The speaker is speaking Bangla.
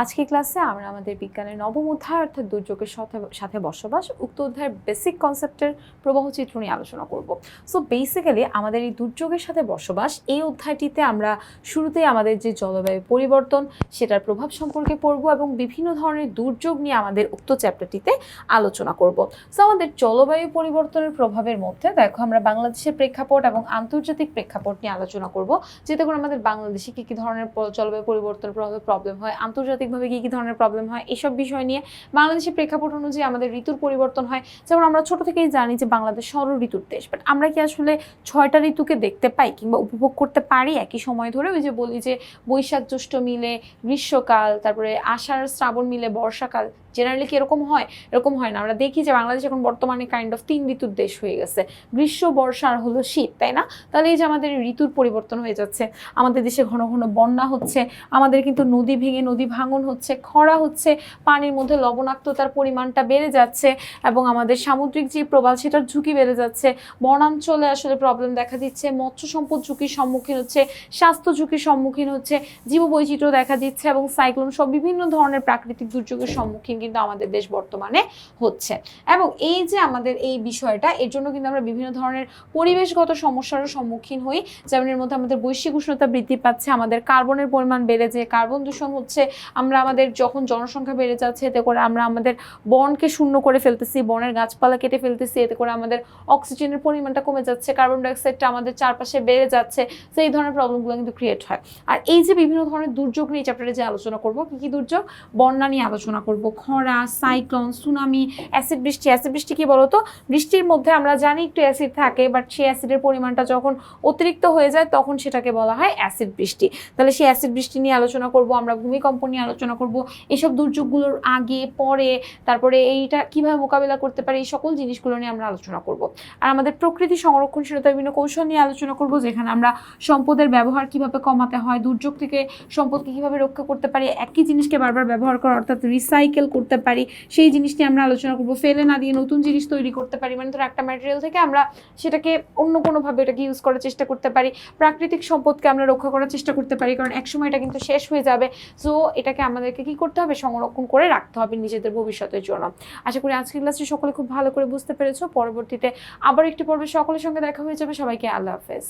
আজকের ক্লাসে আমরা আমাদের বিজ্ঞানের নবম অধ্যায় অর্থাৎ দুর্যোগের সাথে বসবাস উক্ত অধ্যায়ের বেসিক কনসেপ্টের প্রবাহ চিত্র নিয়ে আলোচনা করব। সো বেসিক্যালি আমাদের এই দুর্যোগের সাথে বসবাস এই অধ্যায়টিতে আমরা শুরুতেই আমাদের যে জলবায়ু পরিবর্তন সেটার প্রভাব সম্পর্কে পড়ব এবং বিভিন্ন ধরনের দুর্যোগ নিয়ে আমাদের উক্ত চ্যাপ্টারটিতে আলোচনা করব। সো আমাদের জলবায়ু পরিবর্তনের প্রভাবের মধ্যে দেখো আমরা বাংলাদেশের প্রেক্ষাপট এবং আন্তর্জাতিক প্রেক্ষাপট নিয়ে আলোচনা করব, যেতে করে আমাদের বাংলাদেশে কী কী ধরনের জলবায়ু পরিবর্তনের প্রভাবে প্রবলেম হয়, আন্তর্জাতিকভাবে কী কী ধরনের প্রবলেম হয়, এসব বিষয় নিয়ে বাংলাদেশের প্রেক্ষাপট অনুযায়ী আমাদের ঋতুর পরিবর্তন হয়। যেমন আমরা ছোট থেকেই জানি যে বাংলাদেশ ষড় ঋতুর দেশ, বাট আমরা কি আসলে 6টা ঋতুকে দেখতে পাই কিংবা উপভোগ করতে পারি একই সময় ধরে? ওই যে বলি যে বৈশাখ জ্যৈষ্ঠ মিলে গ্রীষ্মকাল, তারপরে আষাঢ় শ্রাবণ মিলে বর্ষাকাল, জেনারেলি কি এরকম হয়? এরকম হয় না। আমরা দেখি যে বাংলাদেশ এখন বর্তমানে কাইন্ড অফ 3 ঋতুর দেশ হয়ে গেছে, গ্রীষ্ম বর্ষা আর হলো শীত, তাই না? তাহলে এই যে আমাদের ঋতুর পরিবর্তন হয়ে যাচ্ছে, আমাদের দেশে ঘন ঘন বন্যা হচ্ছে, আমাদের কিন্তু নদী ভেঙে নদী ভাঙন হচ্ছে, খরা হচ্ছে, পানির মধ্যে লবণাক্ততার পরিমাণটা বেড়ে যাচ্ছে এবং আমাদের সামুদ্রিক যে প্রবাল সেটার ঝুঁকি বেড়ে যাচ্ছে, বনাঞ্চলে আসলে প্রবলেম দেখা দিচ্ছে, মৎস্য সম্পদ ঝুঁকির সম্মুখীন হচ্ছে, স্বাস্থ্য ঝুঁকির সম্মুখীন হচ্ছে, জীববৈচিত্র্য দেখা দিচ্ছে এবং সাইক্লোন সব বিভিন্ন ধরনের প্রাকৃতিক দুর্যোগের সম্মুখীন কিন্তু আমাদের দেশ বর্তমানে হচ্ছে। এবং এই যে আমাদের এই বিষয়টা, এর জন্য কিন্তু আমরা বিভিন্ন ধরনের পরিবেশগত সমস্যারও সম্মুখীন হই। যেমন এর মধ্যে আমাদের বৈশ্বিক উষ্ণতা বৃদ্ধি পাচ্ছে, আমাদের কার্বনের পরিমাণ বেড়ে যায়, কার্বন দূষণ হচ্ছে, আমরা আমাদের যখন জনসংখ্যা বেড়ে যাচ্ছে এতে করে আমরা আমাদের বনকে শূন্য করে ফেলতেছি, বনের গাছপালা কেটে ফেলতেছি, এতে করে আমাদের অক্সিজেনের পরিমাণটা কমে যাচ্ছে, কার্বন ডাইঅক্সাইডটা আমাদের চারপাশে বেড়ে যাচ্ছে। তো এই ধরনের প্রবলেমগুলো কিন্তু ক্রিয়েট হয়। আর এই যে বিভিন্ন ধরনের দুর্যোগ নিয়ে চ্যাপ্টারে যে আলোচনা করব, কী কী দুর্যোগ? বন্যা নিয়ে আলোচনা করব, খরা, সাইক্লোন, সুনামি, অ্যাসিড বৃষ্টি। অ্যাসিড বৃষ্টি কি বলতো? বৃষ্টির মধ্যে আমরা জানি একটু অ্যাসিড থাকে, বাট সেই অ্যাসিডের পরিমাণটা যখন অতিরিক্ত হয়ে যায় তখন সেটাকে বলা হয় অ্যাসিড বৃষ্টি। তাহলে সেই অ্যাসিড বৃষ্টি নিয়ে আলোচনা করব, আমরা ভূমিকম্প নিয়ে আলোচনা করব, এসব দুর্যোগগুলোর আগে পরে, তারপরে এইটা কিভাবে মোকাবিলা করতে পারি, এই সকল জিনিসগুলো নিয়ে আমরা আলোচনা করব। আর আমাদের প্রকৃতি সংরক্ষণশীলতার বিভিন্ন কৌশল নিয়ে আলোচনা করব, যেখানে আমরা সম্পদের ব্যবহার কিভাবে কমাতে হয়, দুর্যোগ থেকে সম্পদকে কিভাবে রক্ষা করতে পারি, একই জিনিসকে বারবার ব্যবহার করা অর্থাৎ রিসাইকেল করতে পারি, সেই জিনিস নিয়ে আমরা আলোচনা করব। ফেলে না দিয়ে নতুন জিনিস তৈরি করতে পারি, মানে ধরো একটা ম্যাটেরিয়াল থেকে আমরা সেটাকে অন্য কোনোভাবে এটাকে ইউজ করার চেষ্টা করতে পারি, প্রাকৃতিক সম্পদকে আমরা রক্ষা করার চেষ্টা করতে পারি, কারণ একসময় এটা কিন্তু শেষ হয়ে যাবে। সো এটাকে আমাদেরকে কি করতে হবে? সংরক্ষণ করে রাখতে হবে নিজেদের ভবিষ্যতের জন্য। আশা করি আজকের ক্লাসটি সকলে খুব ভালো করে বুঝতে পেরেছো। পরবর্তীতে আবার একটি পর্বে সকলের সঙ্গে দেখা হয়ে যাবে। সবাইকে আল্লাহ হাফেজ।